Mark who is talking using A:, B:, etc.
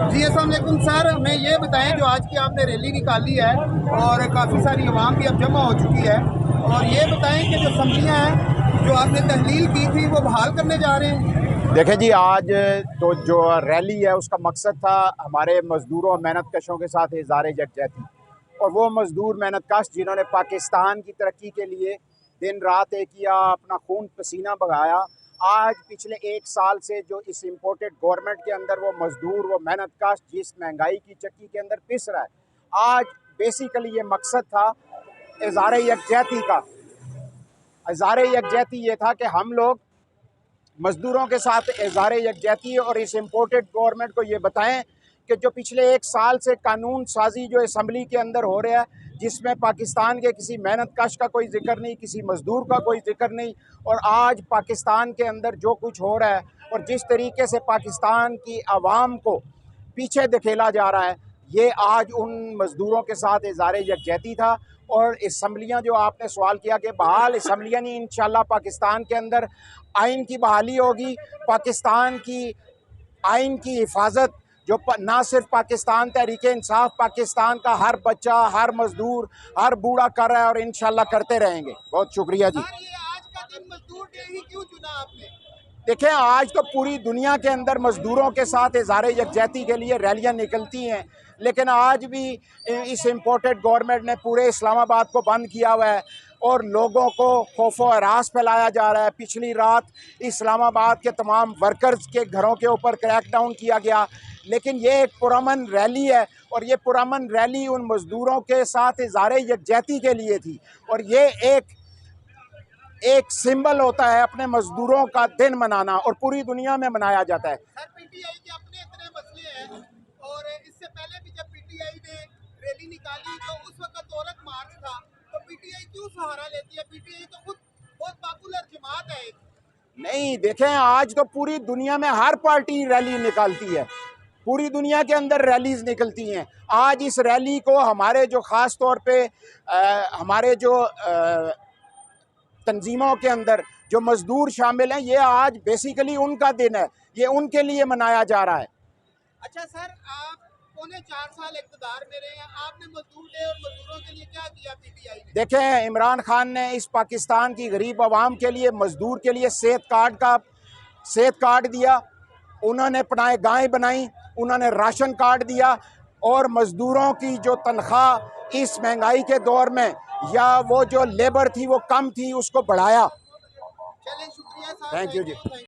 A: जी अस्सलाम वालेकुम सर, हमें ये बताएं जो आज की आपने रैली निकाली है और काफ़ी सारी अवाम भी अब जमा हो चुकी है, और ये बताएं कि जो असम्बलियाँ हैं जो आपने तहलील की थी वो बहाल करने जा रहे हैं।
B: देखें जी, आज तो जो रैली है उसका मकसद था हमारे मज़दूरों और मेहनत कशों के साथ इज़हार यकजहती, और वो मज़दूर मेहनत कश जिन्होंने पाकिस्तान की तरक्की के लिए दिन रात एक किया, अपना खून पसीना बहाया, आज पिछले 1 साल से जो इस इम्पोर्टेड गवर्नमेंट के अंदर वो मज़दूर वो मेहनत कश जिस महंगाई की चक्की के अंदर पिस रहा है, आज बेसिकली ये मकसद था इज़हार यकजहती का। इज़हार यकजहती ये था कि हम लोग मज़दूरों के साथ इज़हार यकजहती और इस इम्पोर्टेड गवर्नमेंट को ये बताएं कि जो पिछले 1 साल से कानून साजी जो असम्बली के अंदर हो रहा है, जिसमें पाकिस्तान के किसी मेहनत कश का कोई जिक्र नहीं, किसी मज़दूर का कोई जिक्र नहीं, और आज पाकिस्तान के अंदर जो कुछ हो रहा है और जिस तरीके से पाकिस्तान की आवाम को पीछे धकेला जा रहा है, ये आज उन मज़दूरों के साथ इज़हार यकजहती था। और असम्बलियाँ जो आपने सवाल किया कि बहाल असम्बलियाँ नहीं, इंशाल्लाह पाकिस्तान के अंदर आइन की बहाली होगी, पाकिस्तान की आइन की हिफाजत जो ना सिर्फ पाकिस्तान तहरीक इंसाफ, पाकिस्तान का हर बच्चा, हर मजदूर, हर बूढ़ा कर रहा है और इंशाल्लाह करते रहेंगे। बहुत शुक्रिया जी।
A: सर, ये आज का दिन मजदूर डे ही क्यों चुना आपने?
B: देखें, आज तो पूरी दुनिया के अंदर मज़दूरों के साथ इज़हार यकजहती के लिए रैलियां निकलती हैं, लेकिन आज भी इस इम्पोर्टेड गवर्नमेंट ने पूरे इस्लामाबाद को बंद किया हुआ है और लोगों को खौफ व हरास फैलाया जा रहा है। पिछली रात इस्लामाबाद के तमाम वर्कर्स के घरों के ऊपर क्रैकडाउन किया गया, लेकिन ये एक पुरअमन रैली है और ये पुरअमन रैली उन मज़दूरों के साथ इज़हार यकजहती के लिए थी, और ये एक सिंबल होता है अपने मजदूरों का दिन मनाना, और पूरी दुनिया में मनाया जाता है।
A: सर, पीटीआई के अपने इतने मसले हैं, और इससे पहले भी जब पीटीआई ने रैली निकाली तो उस वक्त औरत मार्च था, तो पीटीआई क्यों सहारा लेती है? पीटीआई तो खुद बहुत पॉपुलर जमात है।
B: नहीं, देखें, आज तो पूरी दुनिया में हर पार्टी रैली निकालती है, पूरी दुनिया के अंदर रैलीज निकलती हैं। आज इस रैली को हमारे जो ख़ास तौर पे हमारे जो तंजीमों के अंदर जो मज़दूर शामिल हैं, ये आज बेसिकली उनका दिन है, ये उनके लिए मनाया जा रहा है।
A: अच्छा सर, आप पौने 4 साल इक़्तिदार में रहे हैं, आपने मजदूर डे और मजदूरों के लिए क्या किया पीटीआई ने?
B: देखें, इमरान खान ने इस पाकिस्तान की गरीब आवाम के लिए, मज़दूर के लिए सेहत कार्ड दिया, उन्होंने पनाहे गाहें बनाई, उन्होंने राशन कार्ड दिया, और मज़दूरों की जो तनख्वाह इस महंगाई के दौर में या वो जो लेबर थी वो कम थी, उसको बढ़ाया।
A: चलें, शुक्रिया साहब।
B: Thank you ji.